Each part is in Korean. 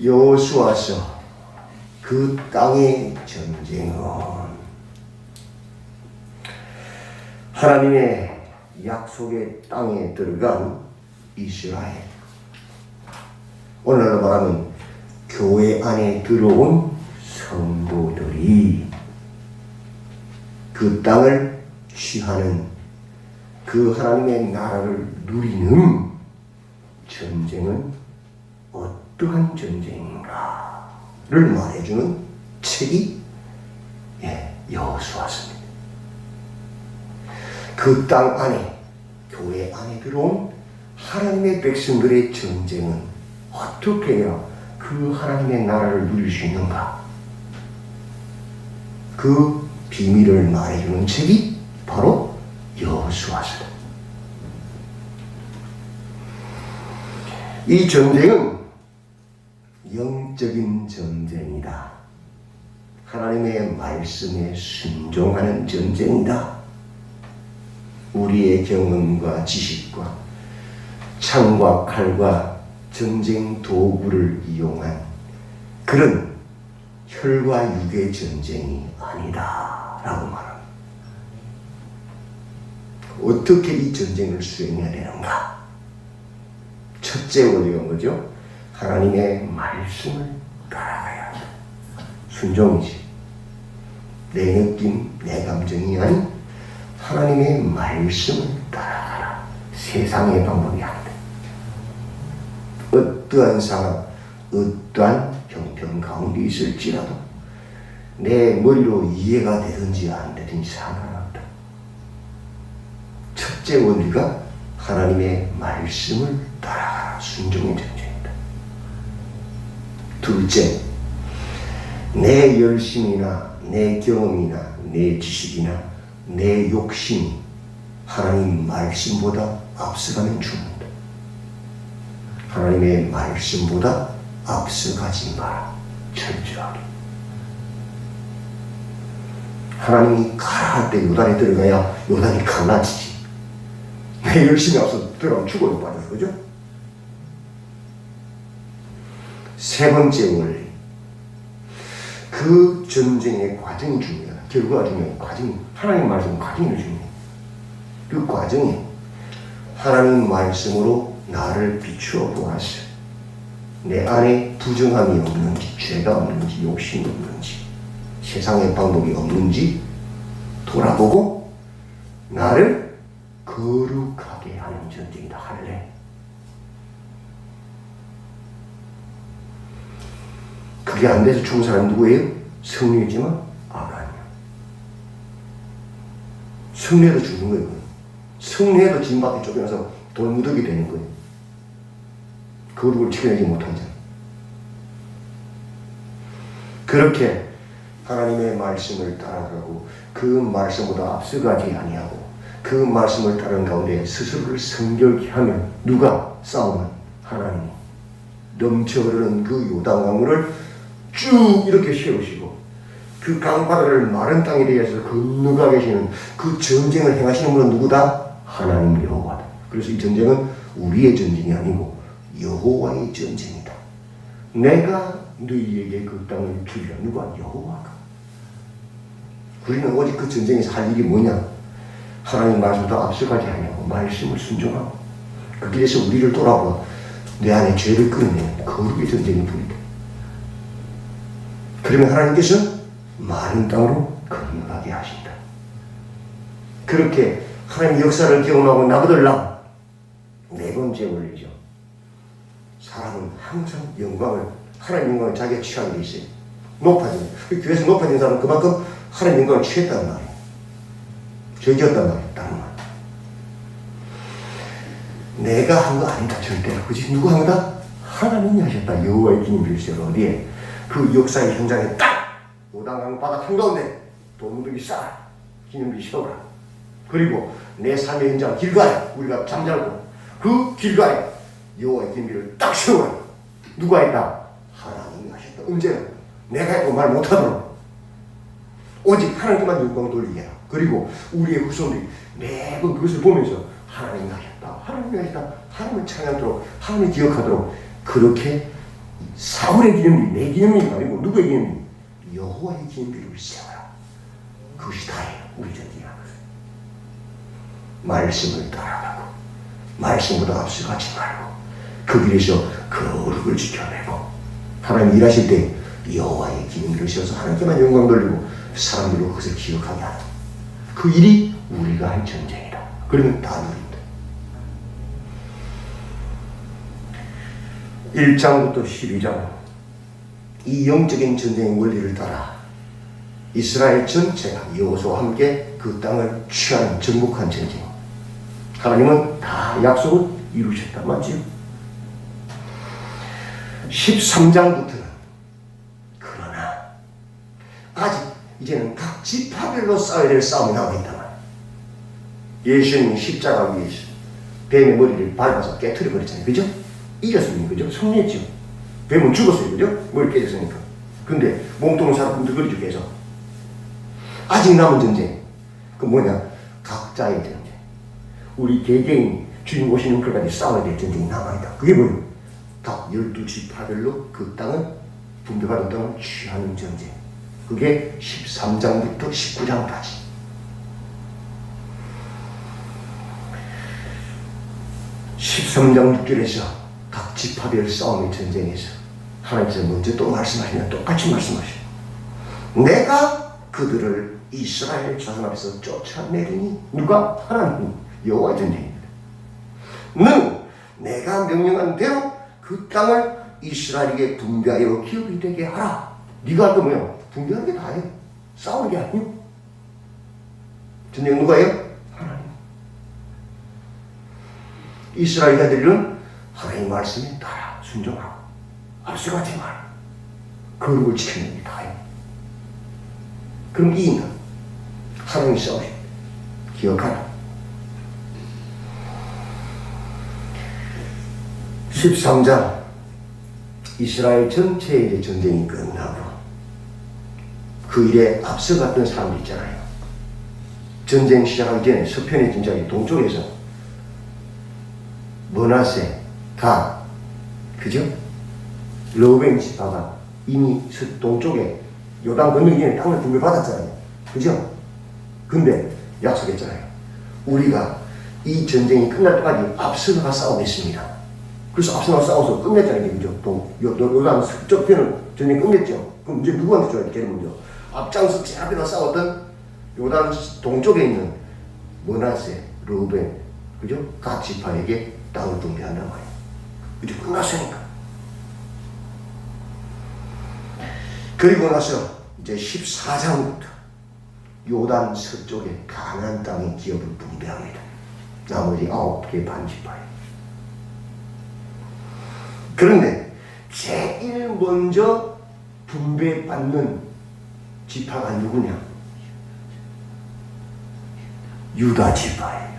여호수아서 그 땅의 전쟁은 하나님의 약속의 땅에 들어간 이스라엘, 오늘날로 말하면 교회 안에 들어온 성도들이 그 땅을 취하는 그 하나님의 나라를 누리는 전쟁은 어떠한 전쟁인가를 말해주는 책이 여호수아서입니다. 그 땅 안에, 교회 안에 들어온 하나님의 백성들의 전쟁은 어떻게 해야 그 하나님의 나라를 누릴 수 있는가, 그 비밀을 말해주는 책이 바로 여호수아서다. 이 전쟁은 영적인 전쟁이다. 하나님의 말씀에 순종하는 전쟁이다. 우리의 경험과 지식과 창과 칼과 전쟁 도구를 이용한 그런 혈과 육의 전쟁이 아니다 라고 말합니다. 어떻게 이 전쟁을 수행해야 되는가? 첫째 원리가 뭐죠? 하나님의 말씀을 따라가야 한다. 순종이지. 내 느낌, 내 감정이 아닌 하나님의 말씀을 따라가라. 세상의 방법이 아니다. 어떠한 상황, 어떠한 형편 가운데 있을지라도 내 머리로 이해가 되든지 안 되든지 상관없다. 첫째 원리가 하나님의 말씀을 따라가라. 순종의 전쟁이다. 둘째, 내 열심이나 내 경험이나 내 지식이나 내 욕심이 하나님 말씀보다 앞서가면 죽는다. 하나님의 말씀보다 앞서가지 마라. 철저하게. 하나님이 가라 할 때 요단에 들어가야 요단이 갈라지지. 내 열심히 앞서 들어가면 죽어요. 빠져서. 그죠? 세 번째 원리. 그 전쟁의 과정이 중요하다. 결과가 중요해. 과정이. 하나님 말씀은 과정이 중요해. 그 과정이 하나님 말씀으로 나를 비추어 보았어. 내 안에 부정함이 없는지, 죄가 없는지, 욕심이 없는지, 세상의 방법이 없는지 돌아보고 나를 거룩하게 하는 전쟁이다. 할래. 그게 안 돼서 죽은 사람이 누구예요? 성령이지만 아간이야. 성령에도 죽는 거예요. 성령에도 진밖에 쫓겨나서 돌무더기 되는 거예요. 거룩을 지켜내지 못하잖아. 그렇게 하나님의 말씀을 따라가고 그 말씀보다 앞서가지 아니하고 그 말씀을 따르는 가운데 스스로를 성결케 하면 누가 싸우면 하나님이 넘쳐 흐르는 그 요단강물을 쭉 이렇게 세우시고 그 강바다를 마른 땅에 대해서 건너가 계시는 그 전쟁을 행하시는 분은 누구다? 하나님 여호와다. 그래서 이 전쟁은 우리의 전쟁이 아니고 여호와의 전쟁이다. 내가 너희에게 그 땅을 주리라. 누가? 여호와가. 우리는 오직 그 전쟁에서 할 일이 뭐냐? 하나님 말씀보다 앞서가지 않냐고 말씀을 순종하고 그 길에서 우리를 돌아보아 내 안에 죄를 끌어내는 거룩의 전쟁이 불이다. 그러면 하나님께서 마른 땅으로 건너가게 하신다. 그렇게 하나님 역사를 경험하고 나보들라. 네 번째 원리죠. 사람은 항상 영광을, 하나님 영광을 자기가 취하게 돼 있어요. 높아지는. 교회에서 높아진 사람은 그만큼 하나님 영광을 취했단 말이에요. 죄지었단 말이에요. 다른 말. 내가 한 거 아니다. 절대로. 그치? 누구 한 거다? 하나님이 하셨다. 여호와의 기념 일시를 어디에? 그 역사의 현장에 딱! 요단강 바닥 한가운데 돌무더기 쌓아. 기념비 세워라. 그리고 내 삶의 현장 길가에 우리가 잠자고 그 길가에 여호와의 기념비를 딱 세워라. 누가 했다? 하나님이 하셨다. 언제? 내가 했고 말 못하도록. 오직 하나님께만 영광 돌리게 해라. 그리고 우리의 후손들이 매번 그것을 보면서 하나님이 하셨다. 하나님이 하셨다. 하나님을 찬양하도록 하나님을 기억하도록 그렇게 사울의 기념비, 내 기념비가 아니고 누구의 기념비? 여호와의 기념비를 세워라. 그것이 다예요. 우리 전쟁이라는 것은. 말씀을 따라가고 말씀보다 앞서가지 말고 그 길에서 거룩을 지켜내고 하나님 일하실 때 여호와의 기념비를 세워서 하나님께만 영광 돌리고 사람들로 그것을 기억하게 하는 그 일이 우리가 할 전쟁이다. 그러면 다 누린다. 1장부터 12장 이 영적인 전쟁의 원리를 따라 이스라엘 전체가 여호수아와 함께 그 땅을 취하는 정복한 전쟁. 하나님은 다 약속을 이루셨다. 맞지요? 13장부터는 그러나 아직 이제는 각 지파별로 싸워야 될 싸움이 나오겠다만 예수님이 십자가 위에서 뱀의 머리를 밟아서 깨트려 버렸잖아요. 그죠? 이겼습니다. 그죠? 승리했죠. 뱀은 죽었어요. 그죠? 머리 깨졌으니까. 근데 몸통을 살아 꿈틀거리죠. 계속. 아직 남은 전쟁. 그 뭐냐? 각자의 전쟁. 우리 개개인이 주님 오시는 그날까지 싸워야 될 전쟁이 남아있다. 그게 뭐예요? 각 12지파별로 그 땅을 분배받은 땅을 취하는 전쟁. 그게 13장부터 19장까지. (13장 6절에서) 각 지파별 싸움의 전쟁에서 하나님께서 먼저 또 말씀하시면 똑같이 말씀하셔요. 내가 그들을 이스라엘 자손 앞에서 쫓아내리니 누가? 하나님 여호와의 전쟁입니다. 는 내가 명령한 대로 그 땅을 이스라엘에게 분배하여 기업이 되게 하라. 네가 할 거 뭐야? 분배하는 게 다예요. 싸우는 게 아니에요. 전쟁 누가 해요? 하나님. 이스라엘 자들은 하나님 말씀에 따라 순종하고 앞서가지 마라. 거룩을 지키는 게 다예요. 그럼 이긴다. 하나님이 싸우십니다. 기억하라. 13장 이스라엘 전체의 전쟁이 끝나고 그 일에 앞서갔던 사람들 있잖아요. 전쟁 시작하기 전에 서편의 진작에 동쪽에서 므낫세, 갓, 그죠? 르우벤 지파가 이미 동쪽에 요단 건너기 전에 땅을 분배받았잖아요. 그죠? 근데 약속했잖아요. 우리가 이 전쟁이 끝날 때까지 앞서가 싸우겠습니다. 그래서 앞서가 싸워서 끝냈잖아요. 그죠? 요단 서쪽 편은 전쟁 끝냈죠. 그럼 이제 누구한테 줘야 돼? 걔는 먼저. 앞장서 제 앞에다 싸웠던 요단 동쪽에 있는 므낫세, 르우벤, 그죠? 갓 지파에게 땅을 분배한단 말이에요. 이제 끝났으니까. 그리고 나서 이제 14장부터 요단 서쪽에 가나안 땅의 기업을 분배합니다. 나머지 9개 반지파예요. 그런데 제일 먼저 분배받는 지파가 누구냐? 유다 지파예요.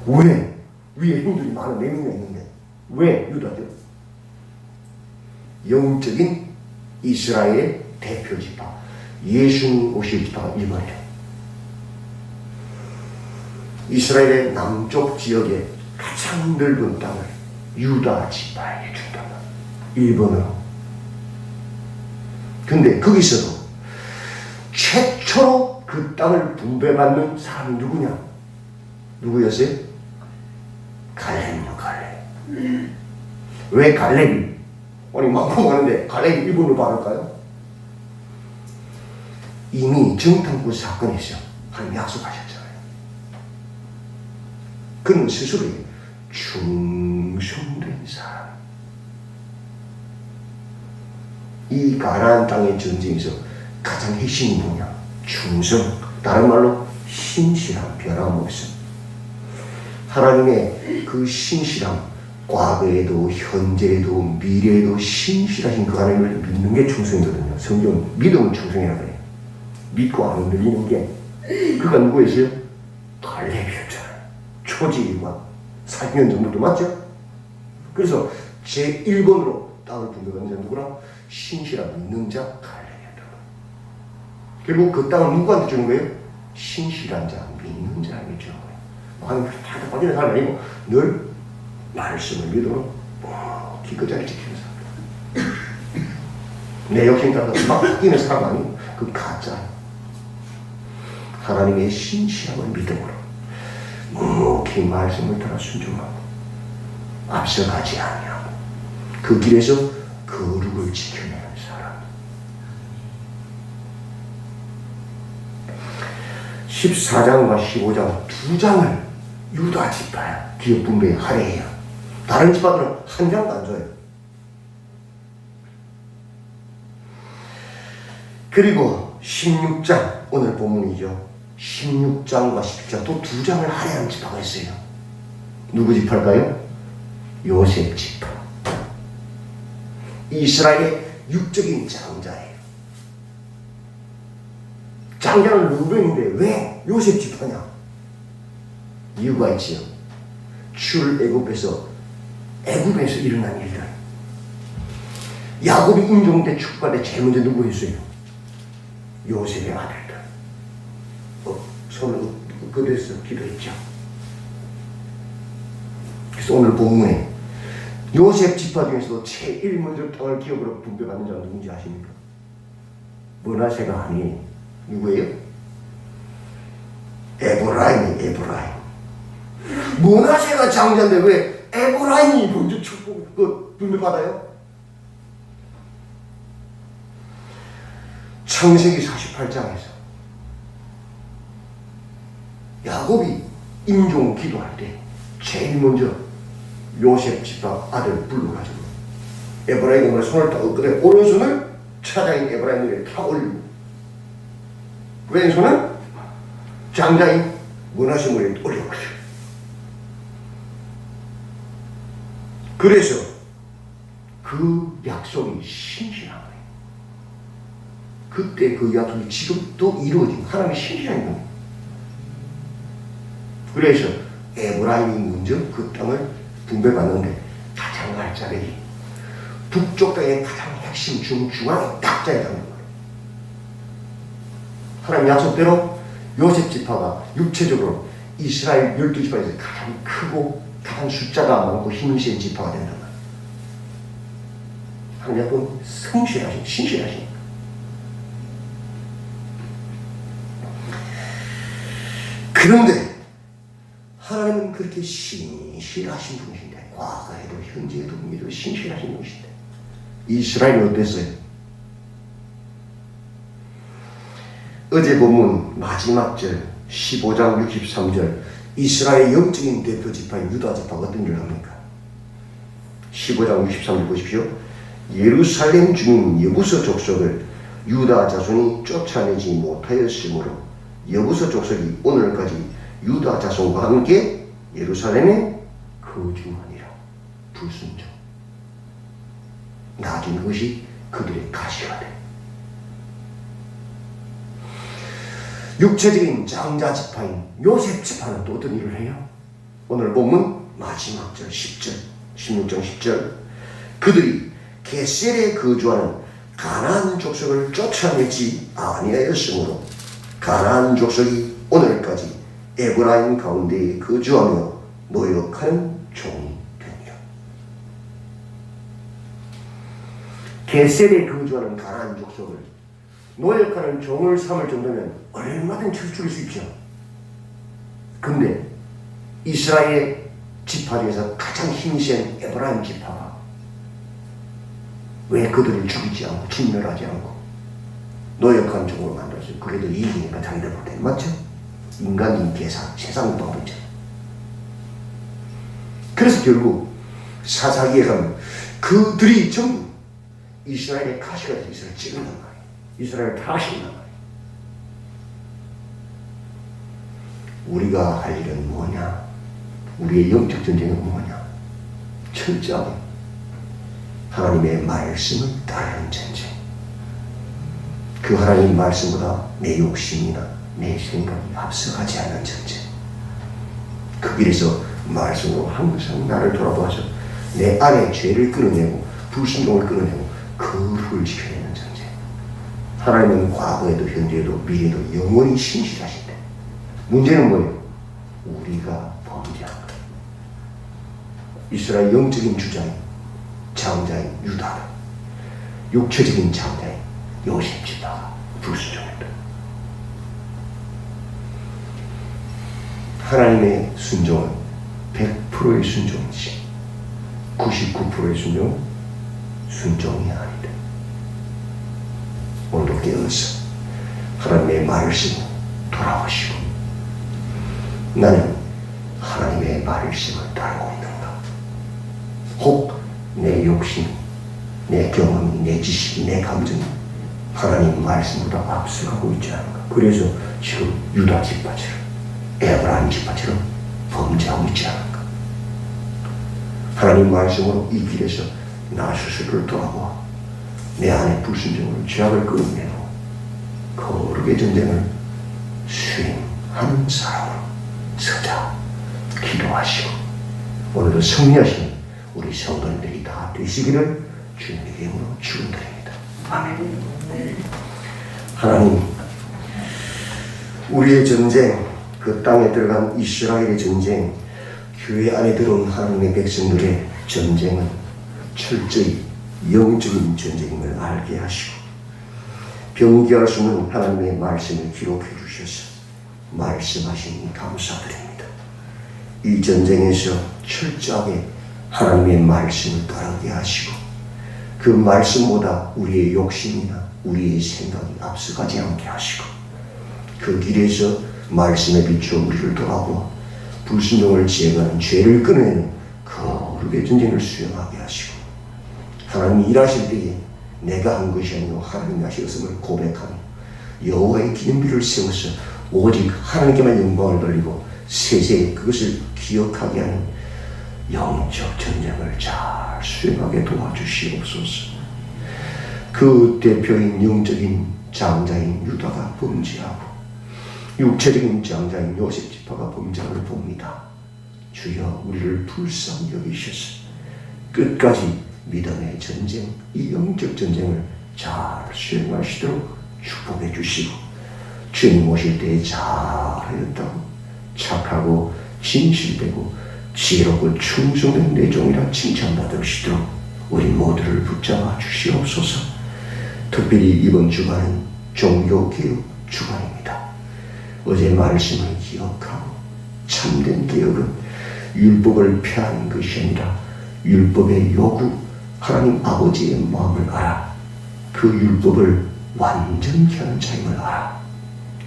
왜? 위에 형들이 많은 4명이 있는데 왜 유다죠? 영적인 이스라엘의 대표 지파, 예수님 오실 지파가 1번이에요. 이스라엘의 남쪽 지역의 가장 넓은 땅을 유다 지파에게 준단 말이에요. 1번으로. 근데 거기서도 최초로 그 땅을 분배받는 사람이 누구냐? 누구였어요? 갈렙이요, 갈렙. 왜 갈렙이? 아니, 막고 가는데 갈렙이 1번으로 받을까요? 이미 정탐꾼 사건에서 하나님 약속하셨잖아요. 그는 스스로 충성된 사람. 이 가나안 땅의 전쟁에서 가장 핵심이 뭐냐? 충성. 다른 말로 신실함, 변함없음. 하나님의 그 신실함, 과거에도 현재에도 미래에도 신실하신 그 하나님을 믿는 게 충성이거든요. 성경은 믿음은 충성이라고 해요. 믿고 안 흔들리는 게. 그가 누구였어요? 갈렙이었잖아요. 초지일관 4년 전부터. 맞죠? 그래서 제 1번으로 땅을 분배받는 자 누구라? 신실한 믿는 자 갈렙이었다. 결국 그 땅을 누구한테 주는 거예요? 신실한 자, 믿는 자에게 주는 거예요. 하나님 다 빠지는 사람이 아니고 늘 말씀을 믿음으로 기꺼이 지키는 사람. 내 욕심 따라서 막 바뀌는 사람 아니에요. 그 가짜예요. 하나님의 신실함을 믿음으로 묵묵히 말씀을 따라 순종하고 앞서가지 아니하고 그 길에서 거룩을 지켜내는 사람. 14장과 15장 두 장을 유다 지파야 기업 분배에 할애해요. 다른 지파들은 한 장도 안 줘요. 그리고 16장, 오늘 본문이죠. 16장과 17장 또 두 장을 할애하는 지파가 있어요. 누구 지파일까요? 요셉 지파. 이스라엘의 육적인 장자예요. 장자는 루벤인데 왜 요셉 지파냐? 이유가 있지요. 출애굽에서 일어난 일들. 야곱이 인종때 축복할 때 제일 먼저 누구 했어요? 요셉의 아들들. 손을 그대서 기도했죠. 그래서 오늘 본문에 요셉 지파 중에서도 제일 먼저 땅을 기업으로 분배받는 자가 누군지 아십니까? 므낫세가 아니에요. 누구예요? 에브라임이 에브라임. 므낫세가 장자인데 왜 에브라임이 먼저 축복 분배받아요? 창세기 48장에서 야곱이 임종 기도할 때 제일 먼저 요셉 지파 아들 불러가지고 에브라임의 손을 딱 엎드려 오른손을 차자인 에브라임에게 탁 올리고 왼손은 장자인 므낫세 머리에 올려버려요. 그래서 그 약속이 신실한 거예요. 그때 그 약속이 지금도 이루어진 하나님의 신실한 거예요. 그래서 에브라임이 먼저 그 땅을 분배받는데 가장 갈 자리에 북쪽 땅의 가장 핵심 중앙에 딱 자리에 있는 거예요. 하나님 약속대로 요셉 지파가 육체적으로 이스라엘 12지파에서 가장 크고 가장 숫자가 많고 힘이 센 지파가 된단 말이에요. 하나님 약속은 성실하신, 신실하신. 그런데 하나님은 그렇게 신실하신 분이신데 과거에도 현재에도 믿어 신실하신 분이신데 이스라엘이 어땠어요? 어제 본문 마지막 절 15장 63절 이스라엘의 영적인 대표 지파인 유다 지파가 어떤 일을 합니까? 15장 63절 보십시오. 예루살렘 주민 여부서 족속을 유다 자손이 쫓아내지 못하였으므로 여부서 족속이 오늘까지 유다 자손과 함께 예루살렘에 거주하니라. 불순종. 나중에 그것이 그들의 가시가 돼. 육체적인 장자 지파인 요셉 지파는 또 어떤 일을 해요? 오늘 본문 마지막 절 10절 16장 10절 그들이 게셀에 거주하는 가나안 족속을 쫓아내지 아니하였으므로 가나안 족속이 오늘까지 에브라임 가운데에 거주하며 노역하는 종이 되니라. 게셀에 거주하는 가나안 족속을 노역하는 종을 삼을 정도면 얼마든 쳐죽일 수 있죠. 근데 이스라엘 지파 중에서 가장 힘이 센 에브라임 지파가 왜 그들을 죽이지 않고 진멸하지 않고 노역한 종으로 만들었어요? 그래도 이익이니까 자기들 볼 때는. 맞죠? 인간인 계산, 세상 방법이죠. 그래서 결국 사사기에 가면 그들이 전부 이스라엘의 가시가 돼서 이스라엘 찍는단 말이에요. 이스라엘 타신단 말이에요. 우리가 할 일은 뭐냐? 우리의 영적 전쟁은 뭐냐? 철저하게 하나님의 말씀을 따르는 전쟁. 그 하나님 말씀보다 내 욕심이나 내 생각이 앞서가지 않는 전쟁. 그 길에서 말씀으로 항상 나를 돌아보아서 내 안에 죄를 끌어내고 불순종을 끌어내고 거룩을 지켜내는 전쟁. 하나님은 과거에도 현재에도 미래에도 영원히 신실하신데 문제는 뭐예요? 우리가 범죄한 거예요. 이스라엘 영적인 주장인 장자인 유다가 육체적인 장자인 요셉 지파가 불순종했다. 하나님의 순종은 100%의 순종이지 99%의 순종은 순종이 아니다. 오늘도 깨어서 하나님의 말씀을 돌아보시고 나는 하나님의 말씀을 따르고 있는가? 혹 내 욕심, 내 경험이, 내 지식이, 내 감정이 하나님 말씀보다 앞서가고 있지 않은가? 그래서 지금 유다 지파처럼 에브라임 지파처럼 범죄하고 있지 않은가? 하나님 말씀으로 이 길에서 나 스스로를 돌아보아 내 안에 불순종으로 죄악을 끌어내고 거룩의 전쟁을 수행하는 사람으로 서자 기도하시고 오늘도 승리하시는 우리 성도님들이 다 되시기를 주님의 이름으로 축원드립니다. 아멘. 하나님, 우리의 전쟁, 그 땅에 들어간 이스라엘의 전쟁, 교회 안에 들어온 하나님의 백성들의 전쟁은 철저히 영적인 전쟁임을 알게 하시고 변기할 수 없는 하나님의 말씀을 기록해 주셔서 말씀하시니 감사드립니다. 이 전쟁에서 철저하게 하나님의 말씀을 따르게 하시고 그 말씀보다 우리의 욕심이나 우리의 생각이 앞서가지 않게 하시고 그 길에서 말씀에 비추어 우리를 돌아보아 불순종을 제거하는 죄를 끊어내는 거룩의 전쟁을 수행하게 하시고 하나님이 일하실 때에 내가 한 것이 아니고 하나님이 하셨음을 고백하며 여호와의 기념비를 세워서 오직 하나님께만 영광을 돌리고 세세에 그것을 기억하게 하는 영적 전쟁을 잘 수행하게 도와주시옵소서. 그 대표인 영적인 장자인 유다가 범죄하고 육체적인 장자인 요셉 지파가 범죄함을 봅니다. 주여 우리를 불쌍히 여기셔서 끝까지 믿음의 전쟁, 이 영적 전쟁을 잘 수행하시도록 축복해 주시고 주님 오실 때에 잘하였다고 착하고 진실되고 지혜롭고 충성된 내 종이라 칭찬받으시도록 우리 모두를 붙잡아 주시옵소서. 특별히 이번 주간은 종교개혁 주간입니다. 어제 말씀을 기억하고 참된 개혁은 율법을 폐하는 것이 아니라 율법의 요구, 하나님 아버지의 마음을 알아 그 율법을 완전히 하는 자임을 알아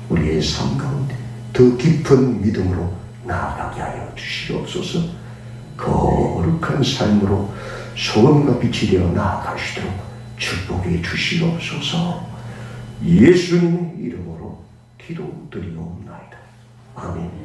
우리의 삶 가운데 더 깊은 믿음으로 나아가게 하여 주시옵소서. 거룩한 삶으로 소금과 빛이 되어 나아가시도록 축복해 주시옵소서. 예수님의 이름으로 기도드리옵나이다. 아멘.